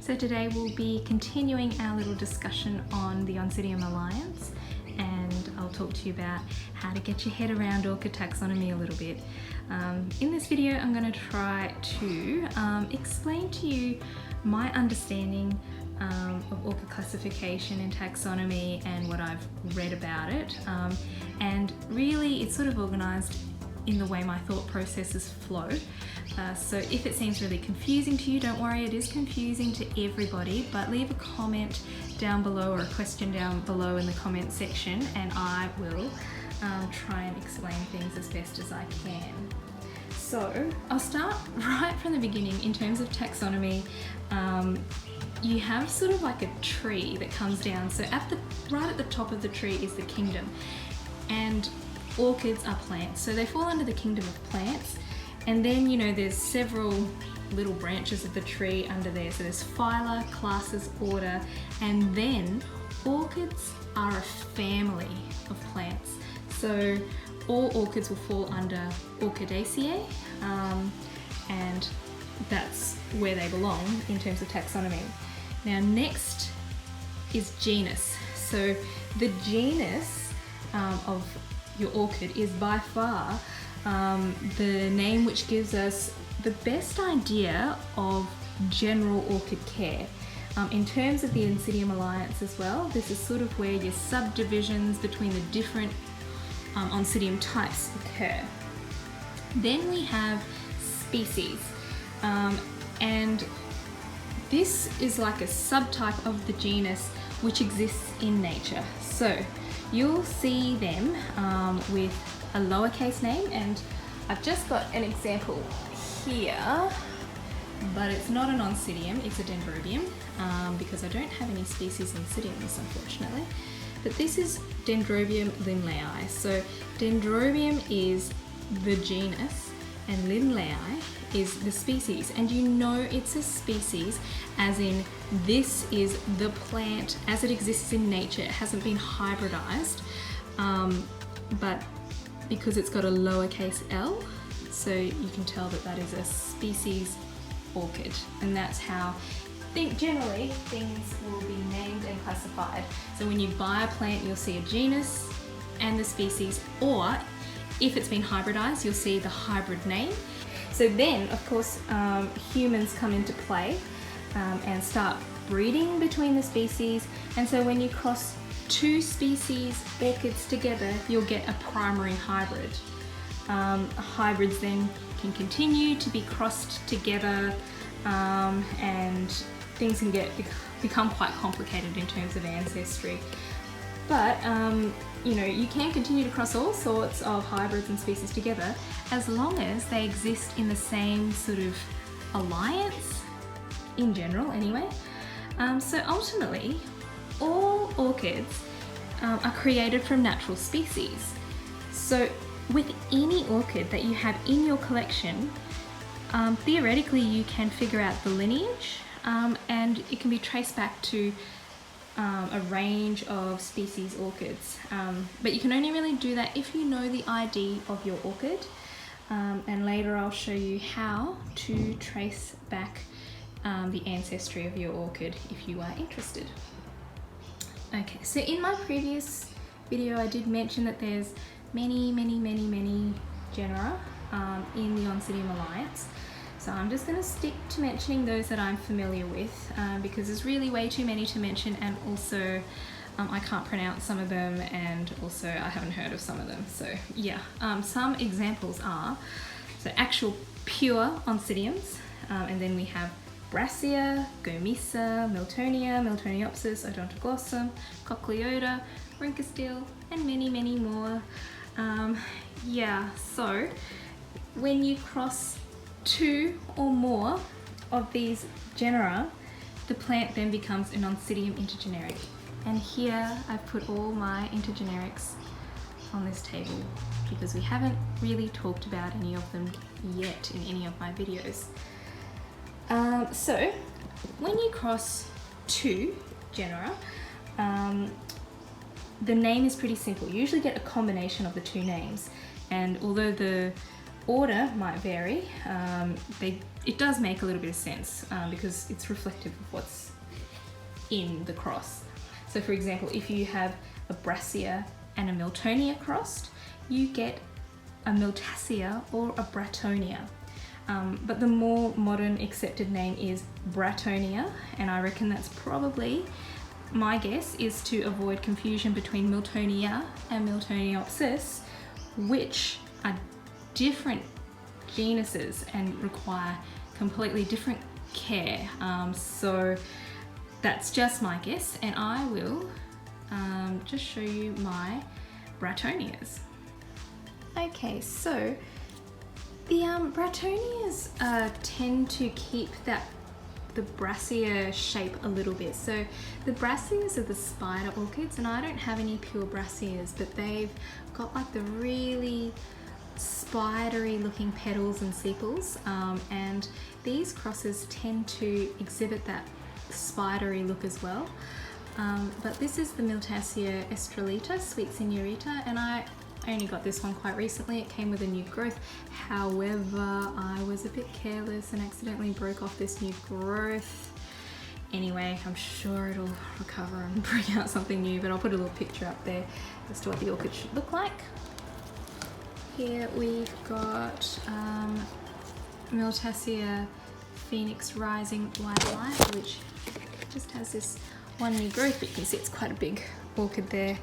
So today we'll be continuing our little discussion on the Oncidium Alliance, and I'll talk to you about how to get your head around orchid taxonomy a little bit. In this video I'm going to try to explain to you my understanding of orchid classification and taxonomy and what I've read about it, and really it's sort of organised in the way my thought processes flow. So if it seems really confusing to you, don't worry, it is confusing to everybody, but leave a comment down below or a question down below in the comment section and I will try and explain things as best as I can. So I'll start right from the beginning in terms of taxonomy. You have sort of like a tree that comes down. So right at the top of the tree is the kingdom, and orchids are plants, so they fall under the kingdom of plants. And then, you know, there's several little branches of the tree under there. So there's phyla, classes, order, and then orchids are a family of plants. So all orchids will fall under Orchidaceae, and that's where they belong in terms of taxonomy. Now next is genus. So the genus of your orchid is by far the name which gives us the best idea of general orchid care. In terms of the Oncidium Alliance as well, this is sort of where your subdivisions between the different Oncidium types occur. Then we have species, and this is like a subtype of the genus which exists in nature. So you'll see them with a lowercase name, and I've just got an example here, but it's not an Oncidium, it's a Dendrobium, because I don't have any species Oncidiums unfortunately. But this is Dendrobium lindleyi. So Dendrobium is the genus and lindleyi is the species, and you know it's a species as in this is the plant as it exists in nature. It hasn't been hybridized, but because it's got a lowercase l, so you can tell that that is a species orchid, and that's how generally things will be named and classified. So when you buy a plant, you'll see a genus and the species, or if it's been hybridized, you'll see the hybrid name. So then, of course, humans come into play and start breeding between the species, and so when you cross two species orchids together, you'll get a primary hybrid. Hybrids then can continue to be crossed together, and things can become quite complicated in terms of ancestry. But you know, you can continue to cross all sorts of hybrids and species together as long as they exist in the same sort of alliance, in general anyway. So ultimately, all orchids are created from natural species. So with any orchid that you have in your collection, theoretically you can figure out the lineage, and it can be traced back to a range of species orchids, but you can only really do that if you know the ID of your orchid, and later I'll show you how to trace back the ancestry of your orchid if you are interested. Okay, so in my previous video I did mention that there's many genera in the Oncidium Alliance. So I'm just going to stick to mentioning those that I'm familiar with, because there's really way too many to mention, and also I can't pronounce some of them, and also I haven't heard of some of them. So yeah, some examples are actual pure Oncidiums, and then we have Brassia, Gomisa, Miltonia, Miltoniopsis, Odontoglossum, Cochlioda, Rinkestil, and many more. Yeah, so when you cross two or more of these genera, the plant then becomes an Oncidium intergeneric. And here I've put all my intergenerics on this table because we haven't really talked about any of them yet in any of my videos. So when you cross two genera, the name is pretty simple. You usually get a combination of the two names, and although the order might vary. It does make a little bit of sense because it's reflective of what's in the cross. So for example, if you have a Brassia and a Miltonia crossed, you get a Miltasia or a Bratonia. But the more modern accepted name is Bratonia, and I reckon that's probably, my guess is to avoid confusion between Miltonia and Miltoniopsis, which are different genuses and require completely different care. So that's just my guess, and I will just show you my Bratonias. Okay, so the Bratonias tend to keep the Brassia shape a little bit. So the Brassias are the spider orchids, and I don't have any pure Brassias, but they've got like the really spidery looking petals and sepals, and these crosses tend to exhibit that spidery look as well. But this is the Miltasia estrellita, sweet senorita, and I only got this one quite recently. It came with a new growth. However, I was a bit careless and accidentally broke off this new growth. Anyway, I'm sure it'll recover and bring out something new, but I'll put a little picture up there as to what the orchid should look like. Here we've got Miltasia Phoenix Rising White Light, which just has this one new growth, but you can see it's quite a big orchid there.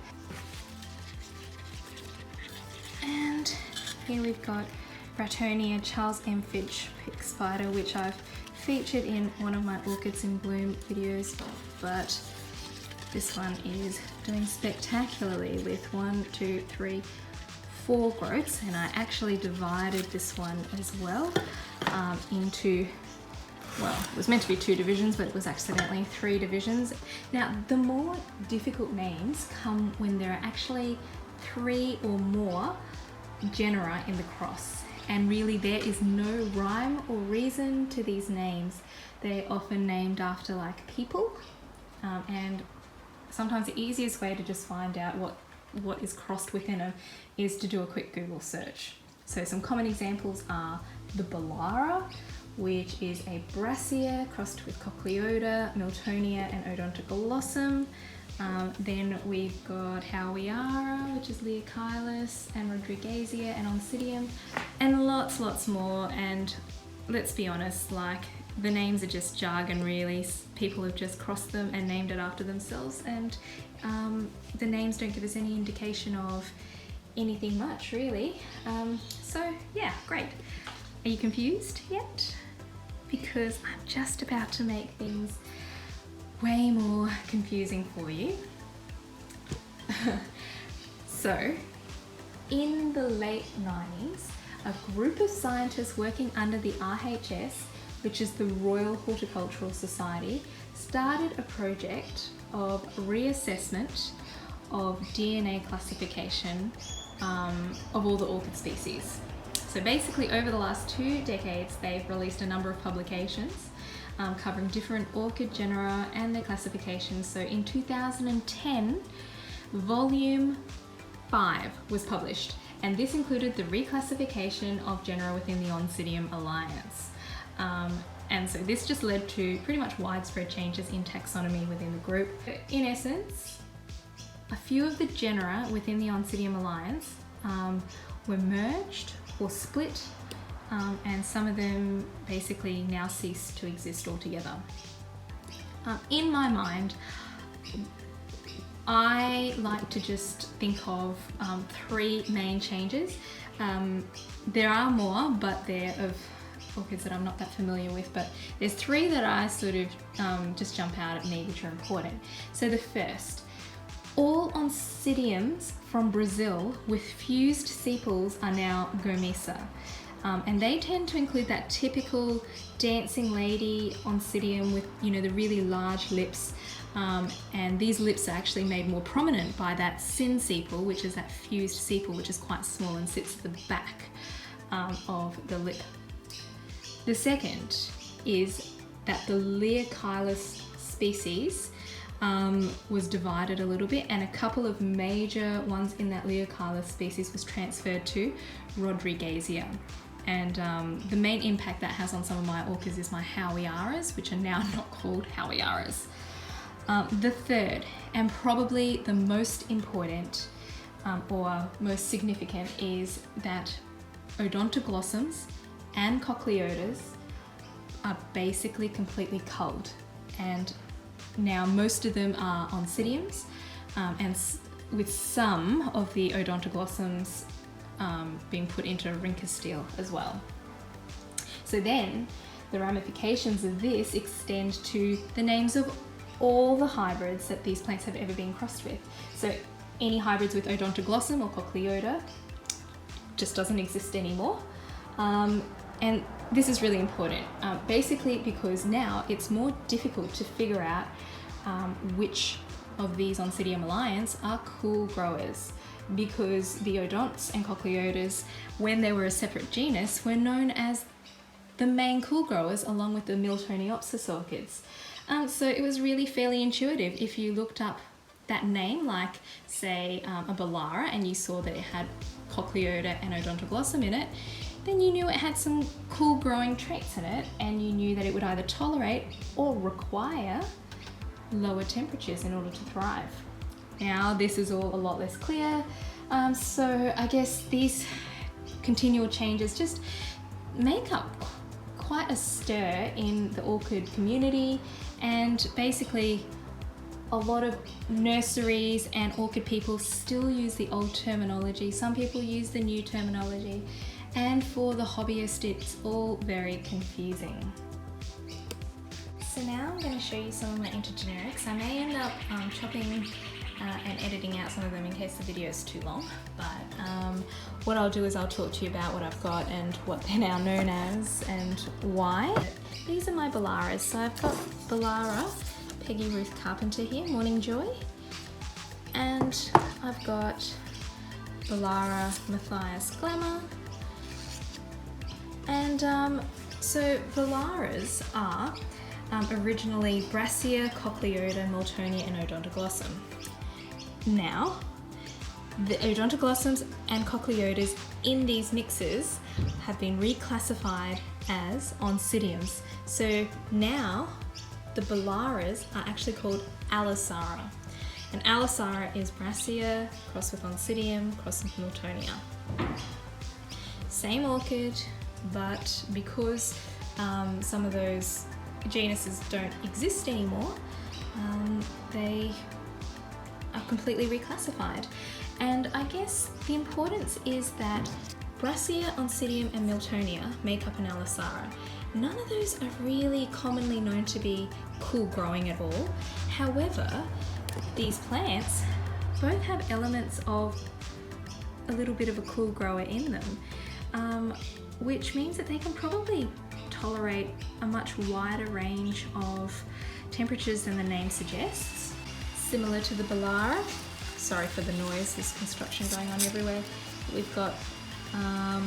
And here we've got Bratonia Charles M. Finch Pick Spider, which I've featured in one of my Orchids in Bloom videos, but this one is doing spectacularly with 1, 2, 3, 4 growths, and I actually divided this one as well into, well, it was meant to be 2 divisions, but it was accidentally 3 divisions. Now, the more difficult names come when there are actually 3 or more genera in the cross, and really there is no rhyme or reason to these names. They're often named after like people, and sometimes the easiest way to just find out what is crossed within them is to do a quick Google search. So some common examples are the Beallara, which is a Brassia crossed with Cochlioda, Miltonia and Odontoglossum. Then we've got Howeara, which is Leochilus, and Rodriguezia and Oncidium, and lots more. And let's be honest, like, the names are just jargon really. People have just crossed them and named it after themselves, and the names don't give us any indication of anything much really. So yeah, great. Are you confused yet? Because I'm just about to make things way more confusing for you. So, in the late 90s, a group of scientists working under the RHS, which is the Royal Horticultural Society, started a project of reassessment of DNA classification of all the orchid species. So basically, over the last 2 decades, they've released a number of publications covering different orchid genera and their classifications. So in 2010, volume 5 was published, and this included the reclassification of genera within the Oncidium Alliance. And so this just led to pretty much widespread changes in taxonomy within the group. In essence, a few of the genera within the Oncidium Alliance were merged or split, and some of them basically now cease to exist altogether. In my mind, I like to just think of 3 main changes. There are more, but they're of orchids that I'm not that familiar with, but there's 3 that I sort of just jump out at me, which are important. So the first, all oncidiums from Brazil with fused sepals are now gomesa. And they tend to include that typical dancing lady oncidium with, you know, the really large lips. And these lips are actually made more prominent by that synsepal, which is that fused sepal, which is quite small and sits at the back of the lip. The second is that the Leochilus species was divided a little bit, and a couple of major ones in that Leochilus species was transferred to Rodriguezia. And the main impact that has on some of my orchids is my Howearas, which are now not called Howearas. The third, and probably the most important or most significant, is that Odontoglossums and Cochliodas are basically completely culled, and now most of them are Oncidiums, and with some of the Odontoglossums being put into Rinkesteel as well. So then the ramifications of this extend to the names of all the hybrids that these plants have ever been crossed with. So any hybrids with Odontoglossum or Cochlioda just doesn't exist anymore. And this is really important, basically because now it's more difficult to figure out which of these Oncidium Alliance are cool growers, because the Odonts and Cochliodas, when they were a separate genus, were known as the main cool growers along with the Miltoniopsis orchids. So it was really fairly intuitive. If you looked up that name, like say a Beallara, and you saw that it had Cochlioda and Odontoglossum in it, then you knew it had some cool growing traits in it, and you knew that it would either tolerate or require lower temperatures in order to thrive. Now this is all a lot less clear, so I guess these continual changes just make up quite a stir in the orchid community, and basically a lot of nurseries and orchid people still use the old terminology. Some people use the new terminology, and for the hobbyist it's all very confusing. So now I'm going to show you some of my intergenerics. I may end up chopping and editing out some of them in case the video is too long, but what I'll do is I'll talk to you about what I've got and what they're now known as and why. These are my Beallaras. So I've got Beallara Peggy Ruth Carpenter here, Morning Joy, and I've got Beallara Matthias Glamour. And so Beallaras are originally Brassia, Cochlioda, Miltonia and Odontoglossum. Now, the Odontoglossums and Cochliodas in these mixes have been reclassified as Oncidiums. So now the Beallaras are actually called Aliceara. And Aliceara is Brassia crossed with Oncidium crossed with Miltonia. Same orchid, but because some of those genuses don't exist anymore, they are completely reclassified. And I guess the importance is that Brassia, Oncidium and Miltonia make up an Aliceara. None of those are really commonly known to be cool growing at all. However, these plants both have elements of a little bit of a cool grower in them, which means that they can probably tolerate a much wider range of temperatures than the name suggests, similar to the Beallara. Sorry for the noise, there's construction going on everywhere. We've got, I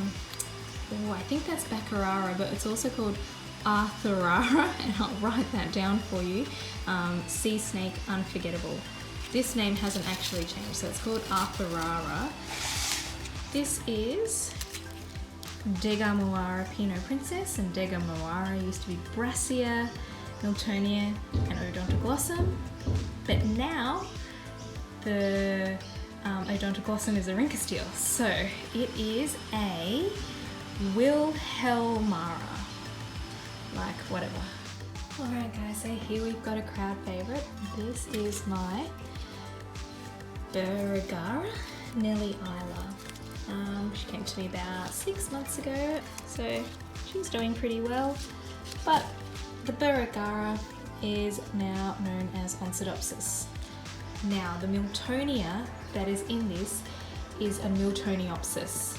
think that's Burrageara, but it's also called Arthurara, and I'll write that down for you. Sea snake unforgettable. This name hasn't actually changed, so it's called Arthurara. This is Degamoara Pinot Princess, and Degamoara used to be Brassia, Miltonia and Odontoglossum, but now the Odontoglossum is a Rinkesteel, so it is a Wilhelmara, like whatever. Alright guys, so here we've got a crowd favourite. This is my Burrageara, Nellie Isla. She came to me about 6 months ago, so she's doing pretty well, but the Burrageara is now known as Oncidiopsis. Now, the Miltonia that is in this is a Miltoniopsis.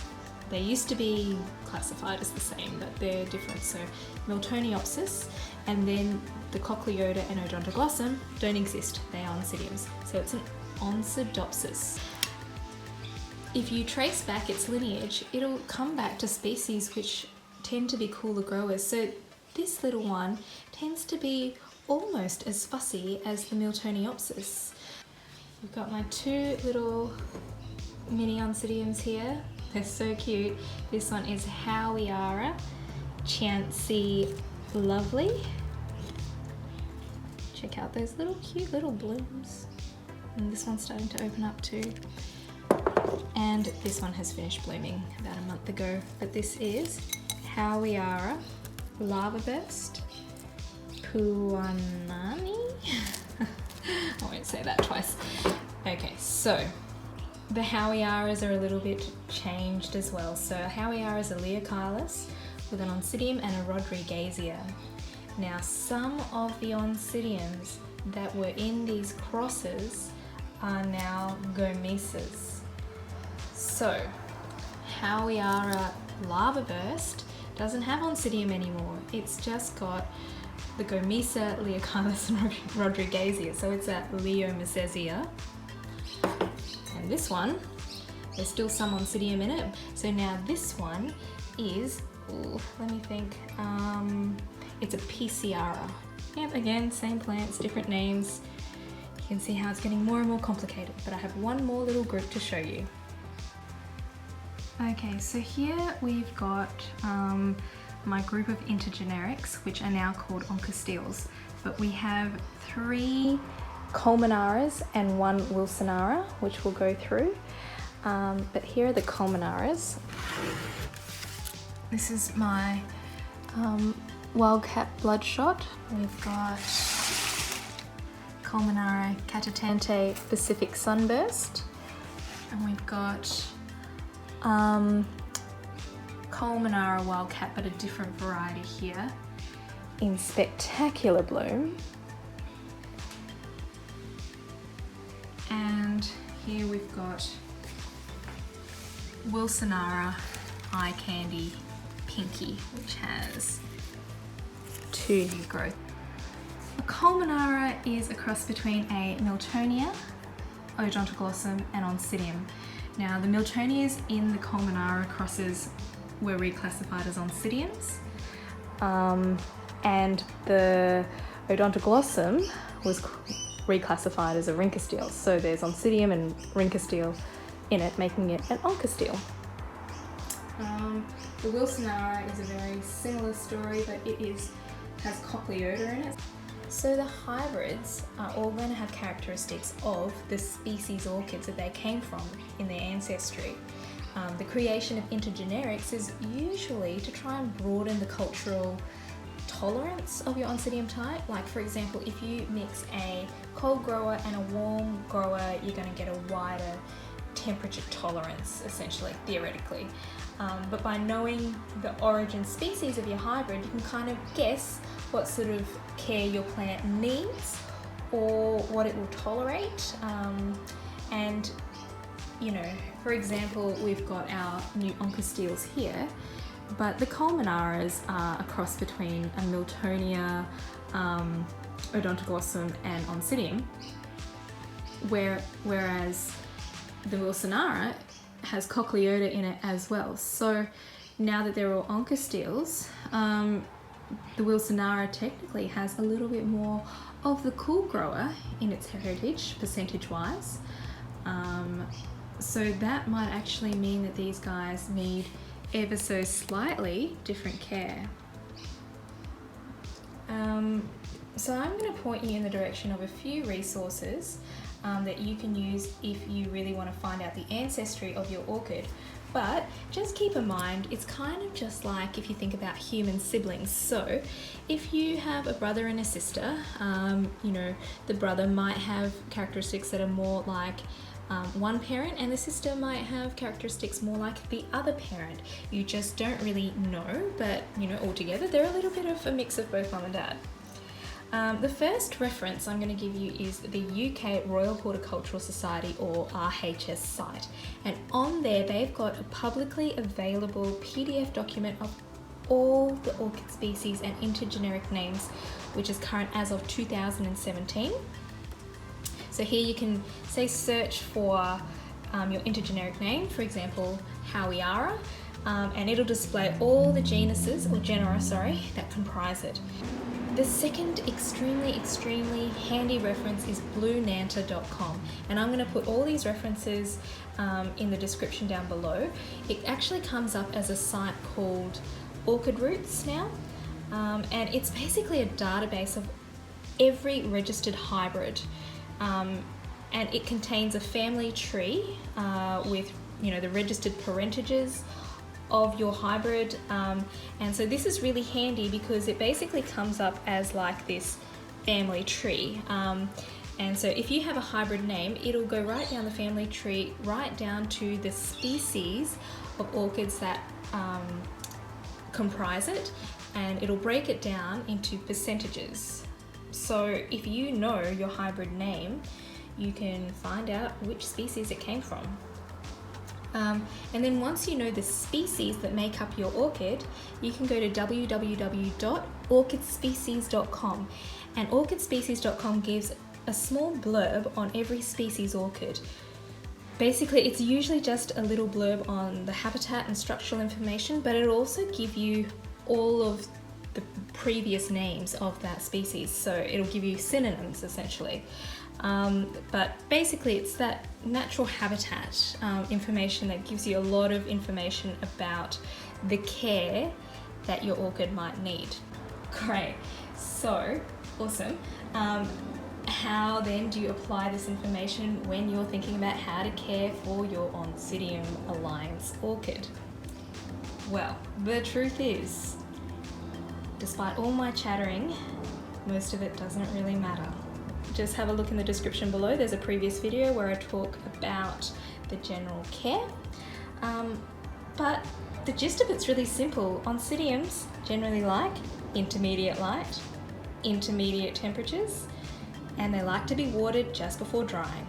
They used to be classified as the same, but they're different. So Miltoniopsis, and then the Cochlioda and Odontoglossum don't exist. They are Oncidiums. So it's an Oncidiopsis. If you trace back its lineage, it'll come back to species which tend to be cooler growers. So this little one tends to be almost as fussy as the Miltoniopsis. We've got my two little mini Oncidiums here. They're so cute. This one is Howeara, Chancy Lovely. Check out those little cute little blooms. And this one's starting to open up too. And this one has finished blooming about a month ago. But this is Howeara, Lava Burst, Puanani. I won't say that twice. Okay, so the Howearas are a little bit changed as well. So Howeara is a Leochilus with an Oncidium and a Rodriguezia. Now some of the Oncidiums that were in these crosses are now Gomesas. So Howeara Lava Burst doesn't have Oncidium anymore. It's just got the Gomesa, Leochilus and Rodriguezia. So it's a Leochilus. And this one, there's still some Oncidium in it. So now this one is, let me think, it's a Beallara. Yep, again, same plants, different names. You can see how it's getting more and more complicated, but I have one more little group to show you. Okay, so here we've got my group of Intergenerics, which are now called Oncosteels, but we have 3 Culminaras and 1 Wilsonara, which we'll go through. But here are the Culminaras. This is my Wildcat Bloodshot. We've got Culminara Catatante Pacific Sunburst, and we've got Culminara Wildcat, but a different variety here in spectacular bloom. And here we've got Wilsonara Eye Candy Pinky, which has 2 new growth. A Culminara is a cross between a Miltonia, Odontoglossum and Oncidium. Now the Miltonias in the Culminara crosses were reclassified as Oncidiums, and the Odontoglossum was reclassified as a Rinkosteel. So there's Oncidium and Rinkosteel in it, making it an Oncosteel. The Wilsonara is a very similar story, but it has Cochlioda in it. So the hybrids are all going to have characteristics of the species orchids that they came from in their ancestry. The creation of intergenerics is usually to try and broaden the cultural tolerance of your Oncidium type. Like for example, if you mix a cold grower and a warm grower, you're going to get a wider temperature tolerance, essentially, theoretically. But by knowing the origin species of your hybrid, you can kind of guess what sort of care your plant needs or what it will tolerate. And you know, for example, we've got our new Oncosteels here, but the Culminaras are a cross between a Miltonia, Odontoglossum and Oncidium, whereas the Wilsonara has Cochlioda in it as well. So now that they're all Oncosteels, the Wilsonara technically has a little bit more of the cool grower in its heritage, percentage-wise. So that might actually mean that these guys need ever so slightly different care. So I'm going to point you in the direction of a few resources that you can use if you really want to find out the ancestry of your orchid. But just keep in mind, it's kind of just like if you think about human siblings. So if you have a brother and a sister, you know, the brother might have characteristics that are more like one parent, and the sister might have characteristics more like the other parent. You just don't really know, but you know, altogether they're a little bit of a mix of both mum and dad. The first reference I'm going to give you is the UK Royal Horticultural Society, or RHS site, and on there they've got a publicly available PDF document of all the orchid species and intergeneric names, which is current as of 2017. So here you can say search for your intergeneric name, for example Howeara, and it'll display all the genuses, or genera, sorry, that comprise it. The second extremely handy reference is bluenanta.com, and I'm going to put all these references in the description down below. It actually comes up as a site called Orchid Roots now, and it's basically a database of every registered hybrid, and it contains a family tree with the registered parentages of your hybrid, and so this is really handy because it basically comes up as like this family tree, and so if you have a hybrid name, it'll go right down the family tree, right down to the species of orchids that comprise it, and it'll break it down into percentages. So if you know your hybrid name, you can find out which species it came from. And then once you know the species that make up your orchid, you can go to www.orchidspecies.com, and orchidspecies.com gives a small blurb on every species orchid. Basically, it's usually just a little blurb on the habitat and structural information, but it'll also give you all of the previous names of that species, so it'll give you synonyms essentially. But basically it's that natural habitat information that gives you a lot of information about the care that your orchid might need. Great, so awesome. How then do you apply this information when you're thinking about how to care for your Oncidium Alliance orchid? Well, the truth is, despite all my chattering, most of it doesn't really matter. Just have a look in the description below. There's a previous video where I talk about the general care. But the gist of it's really simple. Oncidiums generally like intermediate light, intermediate temperatures, and they like to be watered just before drying.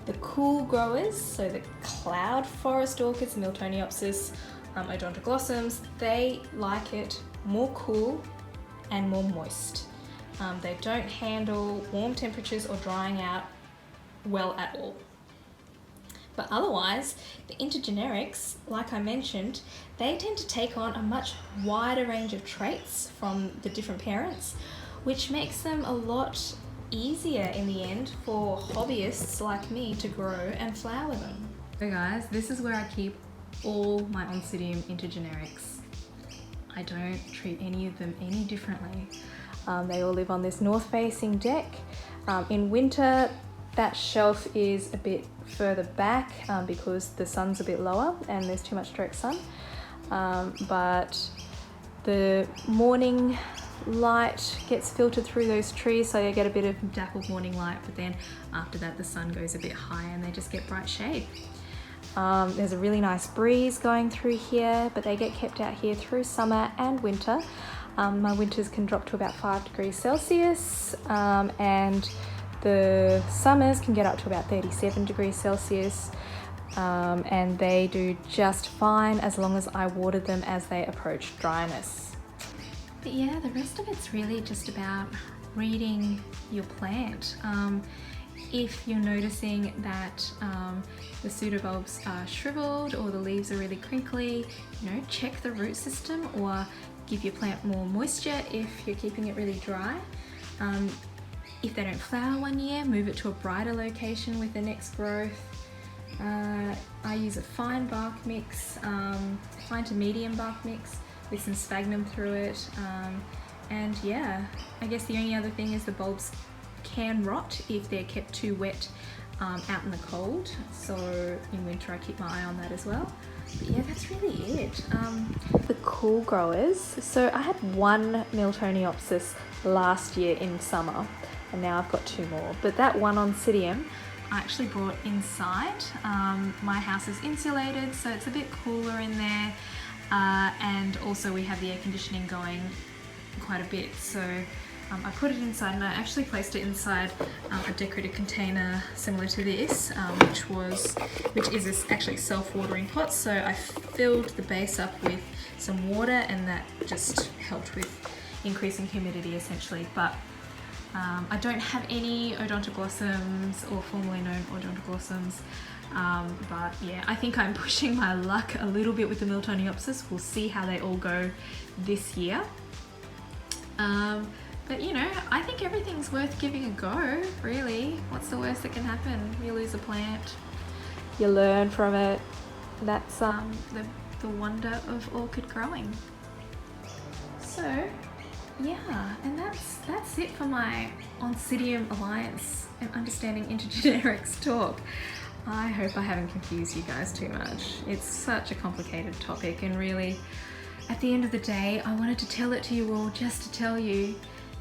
The cool growers, so the cloud forest orchids, Miltoniopsis, Odontoglossums, they like it more cool and more moist. They don't handle warm temperatures or drying out well at all. But otherwise, the Intergenerics, like I mentioned, they tend to take on a much wider range of traits from the different parents, which makes them a lot easier in the end for hobbyists like me to grow and flower them. So guys, this is where I keep all my Oncidium Intergenerics. I don't treat any of them any differently. They all live on this north-facing deck. In winter, that shelf is a bit further back because the sun's a bit lower and there's too much direct sun. But the morning light gets filtered through those trees, so you get a bit of dappled morning light, but then after that the sun goes a bit higher and they just get bright shade. There's a really nice breeze going through here, but they get kept out here through summer and winter. My winters can drop to about 5 degrees Celsius, and the summers can get up to about 37 degrees Celsius, and they do just fine as long as I water them as they approach dryness. But yeah, the rest of it's really just about reading your plant. If you're noticing that the pseudobulbs are shriveled or the leaves are really crinkly, check the root system or give your plant more moisture if you're keeping it really dry. If they don't flower one year, move it to a brighter location with the next growth. I use a fine bark mix, fine to medium bark mix with some sphagnum through it. And yeah, I guess the only other thing is the bulbs can rot if they're kept too wet out in the cold. So in winter I keep my eye on that as well. But yeah, that's really it. The cool growers. So I had one Miltoniopsis last year in summer, and now I've got 2 more. But that one Oncidium I actually brought inside. My house is insulated, so it's a bit cooler in there. And also we have the air conditioning going quite a bit. So I put it inside, and I actually placed it inside a decorative container similar to this, which is actually self-watering pot. So I filled the base up with some water, and that just helped with increasing humidity essentially. But I don't have any Odontoglossums or formerly known Odontoglossums. But yeah, I think I'm pushing my luck a little bit with the Miltoniopsis. We'll see how they all go this year. But you know, I think everything's worth giving a go, really. What's the worst that can happen? You lose a plant, you learn from it. That's the wonder of orchid growing. So yeah, and that's it for my Oncidium Alliance and Understanding Intergenerics talk. I hope I haven't confused you guys too much. It's such a complicated topic, and really, at the end of the day, I wanted to tell it to you all just to tell you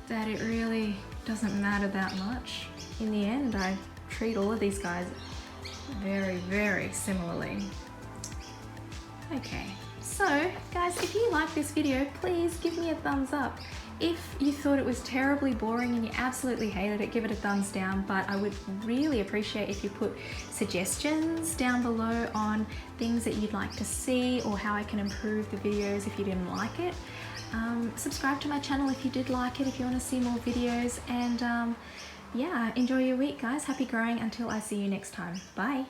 that it really doesn't matter that much. In the end, I treat all of these guys very, very similarly. Okay, so guys, if you like this video, please give me a thumbs up. If you thought it was terribly boring and you absolutely hated it, give it a thumbs down, but I would really appreciate if you put suggestions down below on things that you'd like to see or how I can improve the videos if you didn't like it. Subscribe to my channel if you did like it, if you want to see more videos, and yeah, enjoy your week guys. Happy growing until I see you next time. Bye.